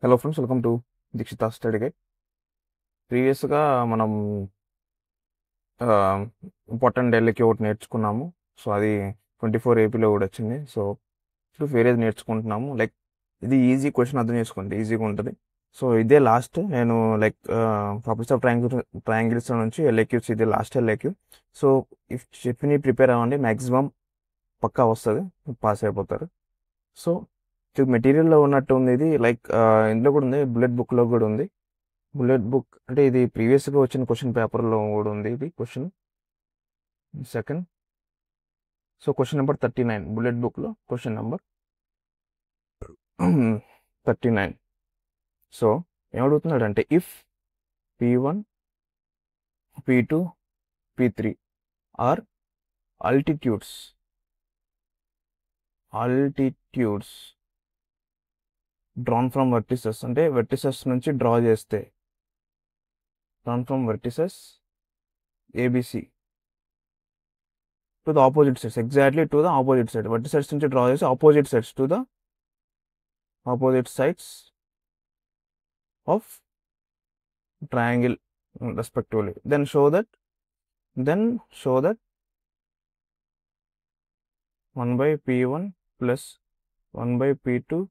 Hello friends, welcome to Dikshita study guide. ప్రీవియస్గా మనం important ఢిల్లీకి ఒకటి నేర్చుకున్నాము. సో అది 24 ఏపీలో కూడా వచ్చింది. సో ఇప్పుడు వేరేది నేర్చుకుంటున్నాము. లైక్ ఇది ఈజీ క్వశ్చన్, అర్థం చేసుకోండి, ఈజీగా ఉంటుంది. సో ఇదే లాస్ట్. నేను లైక్ ప్రాపర్టీస్ ఆఫ్ ట్రయాంగిల్స్ నుంచి ఎల్ఏక్యూస్, ఇదే లాస్ట్ ఎల్ఏక్యూ. సో ఇఫ్ చెప్పిని ప్రిపేర్ అవ్వండి, మ్యాక్సిమం పక్కా వస్తుంది, పాస్ అయిపోతారు. సో ఇది మెటీరియల్లో ఉన్నట్టు ఉంది. ఇది లైక్ ఇందులో కూడా ఉంది, బుల్లెట్ బుక్లో కూడా ఉంది. బుల్లెట్ బుక్ అంటే ఇది ప్రీవియస్గా వచ్చిన క్వశ్చన్ పేపర్లో కూడా ఉంది ఇది question. Second, so question number 39 bullet బుక్లో క్వశ్చన్ నెంబర్ 39. సో ఏమడుగుతున్నాడు అంటే, if P1, P2, P3 are altitudes drawn from vertices, అంటే వెర్టిసెస్ నుంచి డ్రా చేస్తే, drawn from vertices ABC to the opposite sides, exactly to the opposite side. Vertices నుంచి draw చేసి opposite sides, to the opposite sides of triangle respectively. Then show that 1/P1 plus 1/P2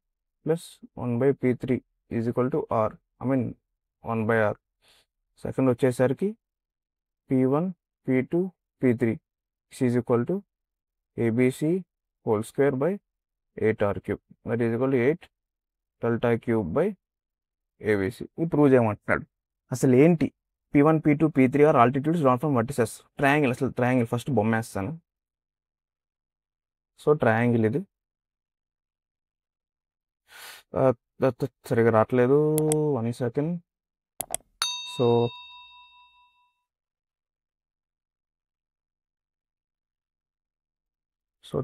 plus 1/P3 is equal to R. I mean 1/R. Second వచ్చేసరికి P1, P2, P3 is equal to ABC whole square by 8R cube, that is equal to 8 delta cube by ABC. ఇది prove చేయమంటున్నాడు. అసలు ఏంటి P1, P2, P3 are altitudes drawn from vertices triangle. అసలు triangle first బొమ్మ వేస్తాను. So triangle ఇది సరిగా రావట్లేదు, 1 second. So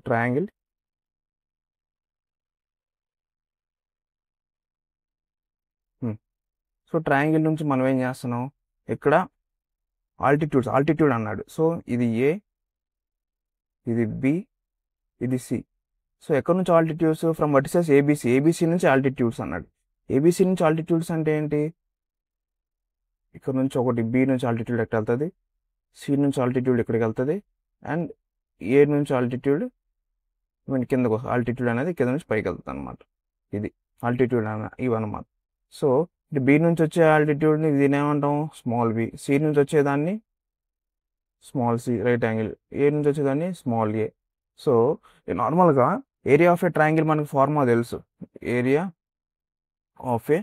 triangle, so triangle నుంచి మనం ఏం చేస్తున్నాం, ఇక్కడ ఆల్టిట్యూడ్ అన్నాడు. సో ఇది A, ఇది B, ఇది C. సో ఎక్కడి నుంచి ఆల్టిట్యూడ్స్? ఫ్రమ్ వర్టిసెస్ ఏబిసి నుంచి ఆల్టిట్యూడ్స్ అన్నాడు. ఏబిసి నుంచి ఆల్టిట్యూడ్స్ అంటే ఏంటి? ఇక్కడ నుంచి ఒకటి B నుంచి ఆల్టిట్యూడ్ ఎక్కడ వెళ్తుంది, C నుంచి ఆల్టిట్యూడ్ ఎక్కడికి వెళ్తుంది, అండ్ A నుంచి ఆల్టిట్యూడ్ కిందకు, ఆల్టిట్యూడ్ అనేది కింద నుంచి పైకి వెళ్తుంది అనమాట. ఇది ఆల్టిట్యూడ్ ఇవన్నమాట. సో ఇది B నుంచి వచ్చే ఆల్టిట్యూడ్ని దీని ఏమంటాం, స్మాల్ b. C నుంచి వచ్చేదాన్ని small c, right angle. A నుంచి వచ్చేదాన్ని స్మాల్ a. సో నార్మల్గా ఏరియా ఆఫ్ ఏ ట్రయాంగిల్ మనకు ఫార్ములా తెలుసు, ఏరియా ఆఫ్ ఏ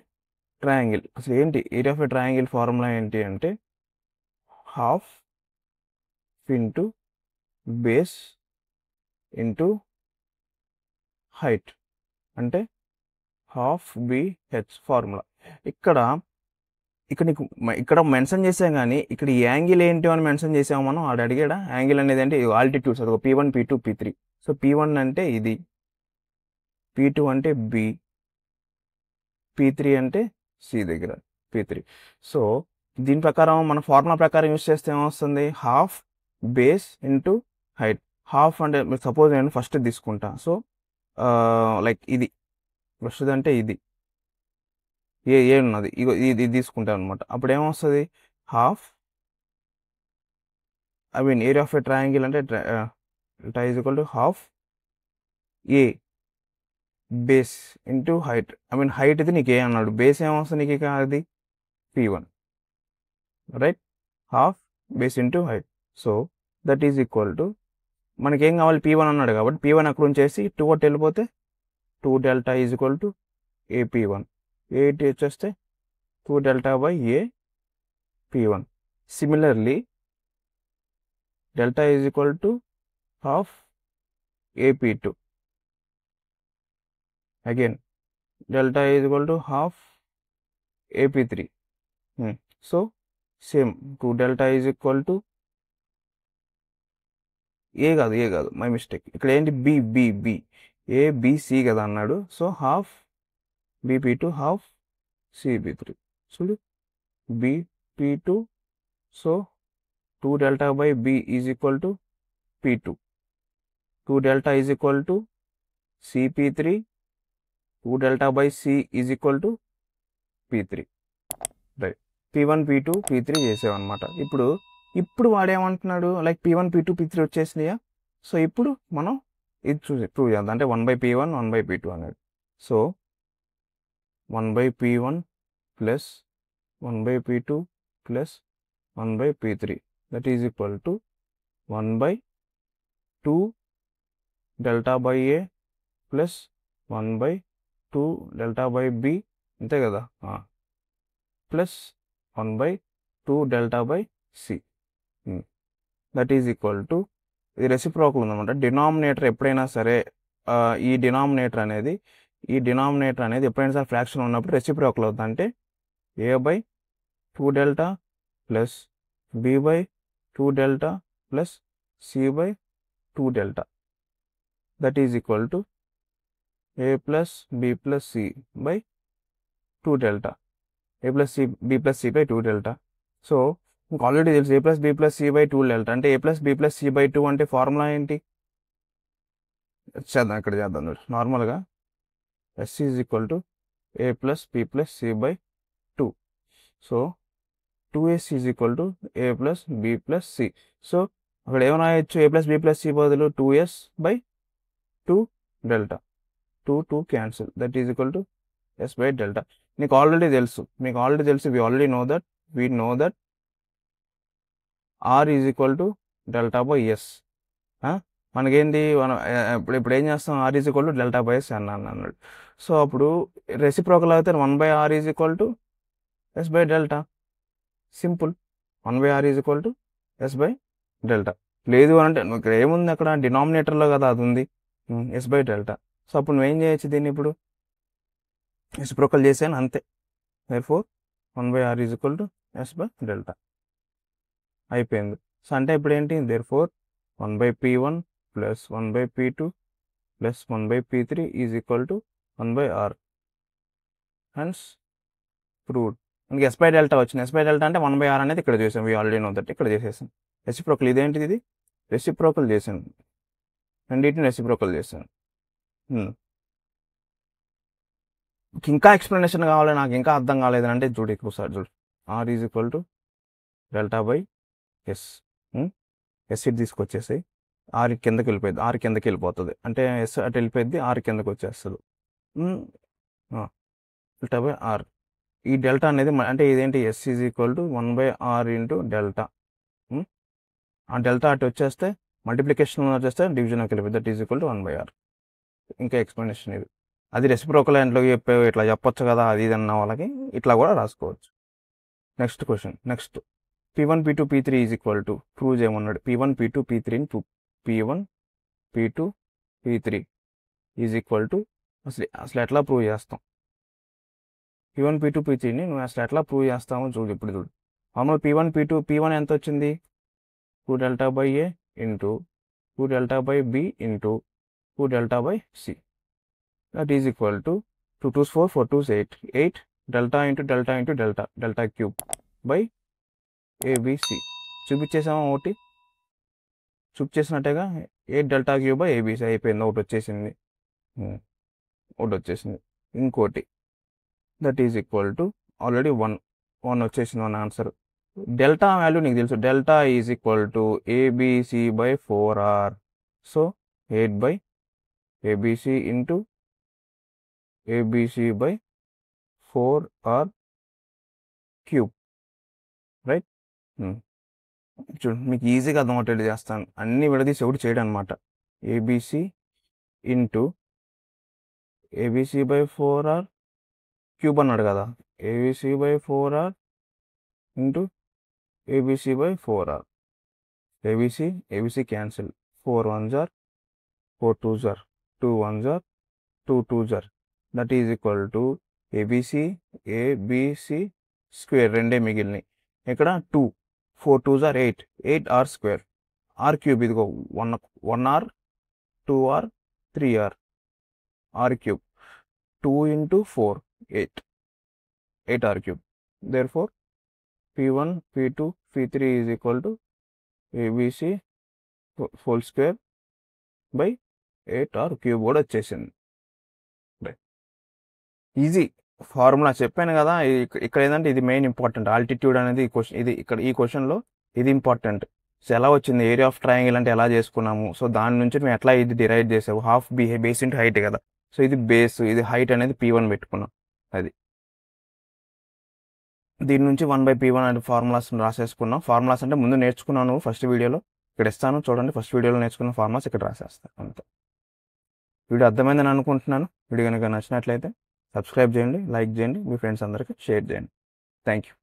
ట్రయాంగిల్. అసలు ఏంటి area of a triangle formula ఏంటి అంటే, half into base into height, అంటే హాఫ్ BH ఫార్ములా. ఇక్కడ నీకు ఇక్కడ మెన్షన్ చేసాం, కానీ ఇక్కడ ఈ యాంగిల్ ఏంటి అని మెన్షన్ చేసాము మనం. ఆడ అడిగాడా యాంగిల్ అనేది అంటే ఆల్టిట్యూడ్స్, అది P1, P2, P3. So P1 అంటే ఇది, P2 అంటే B, P3 అంటే C దగ్గర P3. సో దీని ప్రకారం మన ఫార్ములా ప్రకారం యూస్ చేస్తే ఏమొస్తుంది, half base into height. Half అంటే సపోజ్ నేను ఫస్ట్ తీసుకుంటా. సో లైక్ ఇది ఫస్ట్ అంటే ఇది ఏ ఉన్నది, ఇగో ఇది తీసుకుంటాను అనమాట. అప్పుడు ఏమొస్తుంది, half, I mean area of a triangle అంటే is equal to half A base into height. I mean height ఇది నీకు ఏ అన్నాడు, బేస్ ఏమొస్తుంది నీకు, ఇక అది P1, right. Half base into height. So that is equal to, మనకేం కావాలి, P1 అన్నాడు కాబట్టి P1 అక్కడ ఉంచేసి 2 ఒకటి వెళ్ళిపోతే 2 delta is equal to AP1. ఏటి వచ్చేస్తే 2 delta by AP1. Similarly delta is equal to half AP2. Again delta is equal to half AP3. So same 2 delta is equal to A కాదు my mistake. ఇక్కడ ఏంటి, B ABC కదా అన్నాడు. So half BP2 half CP3. చూడు BP2. So 2 delta by B is equal to P2. 2 delta is equal to CP3. 2 delta by C is equal to P3 right. P1 P2 P3 చేసామన్నమాట. ఇప్పుడు వాడేమంటున్నాడు like P1 P2 P3 వచ్చేసినాయా. So ఇప్పుడు మనం ఇది prove చేద్దాం. అంటే 1/P1 1/P2 అనేది. So 1/P1 plus 1/P2 plus 1/P3 that is equal to 1/2 delta by A plus 1/2 delta by B అంతే కదా, plus 1/2 delta by C that is equal to ఇది reciprocal ఉందన్నమాట. డినామినేటర్ ఎప్పుడైనా సరే ఈ డినామినేటర్ అనేది ఎప్పుడైనా సరే ఫ్రాక్షన్ ఉన్నప్పుడు రెసిప్రోకల్ అవుతుంది. అంటే a/2 delta plus b/2 delta plus c/2 delta that is equal to a plus b plus c by 2 delta, a plus c b plus c by 2 delta. So మీకు already తెలుసు a plus b plus c by 2 delta అంటే a plus b plus c by 2 అంటే formula ఏంటి చేద్దాం, ఇక్కడ చేద్దాం. నార్మల్గా s is equal to a plus b plus c by 2. So 2s is equal to a plus b plus c. So అక్కడ ఏమైనా రాయొచ్చు, a plus b plus c బదులు 2s by 2 delta, 2 cancel that is equal to s by delta. మీకు already తెలుసు we know that r is equal to delta by S. మనకేంటి ఇప్పుడు ఏం చేస్తాం, r is equal to delta by S అన్నాడు. So అప్పుడు reciprocal అయితే 1/r is equal to s by delta. Simple, 1/r is equal to s by delta. లేదు అంటే ఇక్కడ ఏముంది, అక్కడ డినామినేటర్లో కదా అది ఉంది, s బై డెల్టా. సో అప్పుడు నువ్వేం చేయొచ్చు, దీన్ని ఇప్పుడు రెసిప్రోకల్ చేసాను అంతే. therefore 1/r is equal to s by delta అయిపోయింది. సో అంటే ఇప్పుడు ఏంటి, therefore 1/P1 plus 1/P2 plus 1/P3 is equal to 1/r. Hence proved. మనకి s బై డెల్టా వచ్చింది. s బై డెల్టా అంటే 1/r అనేది ఇక్కడ చేసాం, వీ ఆల్రెడీ నో దట్ ఇక్కడ చేసేసాం. రెసిప్రోకల్ ఇదేంటిది, ఇది రెసిప్రోకల్ చేసాను, రెండింటిని రెసిప్రోకల్ చేశాను. ఇంకా ఎక్స్ప్లెనేషన్ కావాలి, నాకు ఇంకా అర్థం కాలేదు అంటే చూడు ఎక్కువసారి చూడు. r is equal to delta by S. S ఇటు తీసుకొచ్చేసి r కిందకి వెళ్ళిపోతుంది, అంటే ఎస్ అటు వెళ్ళిపోయింది, r కిందకి వచ్చేస్తుంది. Delta by r. ఈ డెల్టా అనేది అంటే ఇదేంటి, S is equal to 1/r into delta. ఆ డెల్టా అటు వచ్చేస్తే మల్టిప్లికేషన్ వచ్చేస్తే డివిజన్కి వెళ్ళిపోతుంది, that is equal to 1/r. ఇంకా ఎక్స్ప్లెనేషన్ ఇది. అది రెసిప్రోకల్ ఎంట్లో చెప్పే ఇట్లా చెప్పొచ్చు కదా, అది ఇది అన్న వాళ్ళకి ఇట్లా కూడా రాసుకోవచ్చు. Next question. Next P1 P2 P3 is equal to prove చేయమన్నాడు. P1 P2 P3 P1 P2 P3 is equal to అసలు ఎట్లా ప్రూవ్ చేస్తాం, P1 P2 P3ని నువ్వు అసలు ఎట్లా ప్రూవ్ చేస్తామో చూడు. ఇప్పుడు చూడు, మామూలు P1 ఎంత వచ్చింది, 2 delta by A into 2 delta by B into 2 delta by C that is equal to 2 2s 4 4 2s 8 delta into delta into delta delta cube by ABC. చూపించేసామా, ఒకటి చూపించేసినట్టుగా 8 డెల్టా క్యూబ్ బై ఏబిసి అయిపోయింది, ఒకటి వచ్చేసింది. ఇంకోటి that is equal to already 1 వచ్చేసింది, 1 answer. Delta value నీకు తెలుసు, delta is equal to ABC by 4r. సో 8 by ABC into ABC by 4r cube, right. చూడు మీకు ఈజీగా అర్థమవుతుంది చేస్తాను, అన్ని విడదీసి ఒకటి చేయడం అనమాట. ABC into ABC by 4r cube అన్నాడు కదా, ABC by 4r into ABC by 4r. ABC cancel, 4 1s are 4 2s are 2 1s are 2 2s are that is equal to ABC square, రెండే మిగిలినాయి. ఇక్కడ 2 4 2s are 8 r square, R cube ఇదిగో 1r 2r 3r r cube, 2 into 4 8 r cube. therefore P1 P2 P3 is equal to ABC whole square by 8r cube కూడా వచ్చేసింది. Easy. Formula చెప్పాను కదా, ఇక్కడ ఏంటంటే ఇది మెయిన్ ఇంపార్టెంట్. ఆల్టిట్యూడ్ అనేది ఈ క్వశ్చన్లో ఇది ఇంపార్టెంట్. సో ఎలా వచ్చింది, ఏరియా ఆఫ్ ట్రయాంగిల్ అంటే ఎలా చేసుకున్నాము, సో దాని నుంచి మేము ఎట్లా ఇది డిరైవ్ చేసావు, హాఫ్ బేస్ ఇంటూ హైట్ కదా, సో ఇది బేస్, ఇది హైట్ అనేది P1 పెట్టుకున్నాం. అది దీని నుంచి 1/P1 అనే ఫార్ములాస్ రాసేసుకున్నాం. ఫార్ములాస్ అంటే ముందు నేర్చుకున్నాను ఫస్ట్ వీడియోలో, ఇక్కడ ఇస్తాను చూడండి. ఫస్ట్ వీడియోలో నేర్చుకున్న ఫార్ములాస్ ఇక్కడ రాసేస్తాను అంతే. వీడియో అర్థమైందని అనుకుంటున్నాను. వీడియో కనుక నచ్చినట్లయితే సబ్స్క్రైబ్ చేయండి, లైక్ చేయండి, మీ ఫ్రెండ్స్ అందరికీ షేర్ చేయండి. Thank you.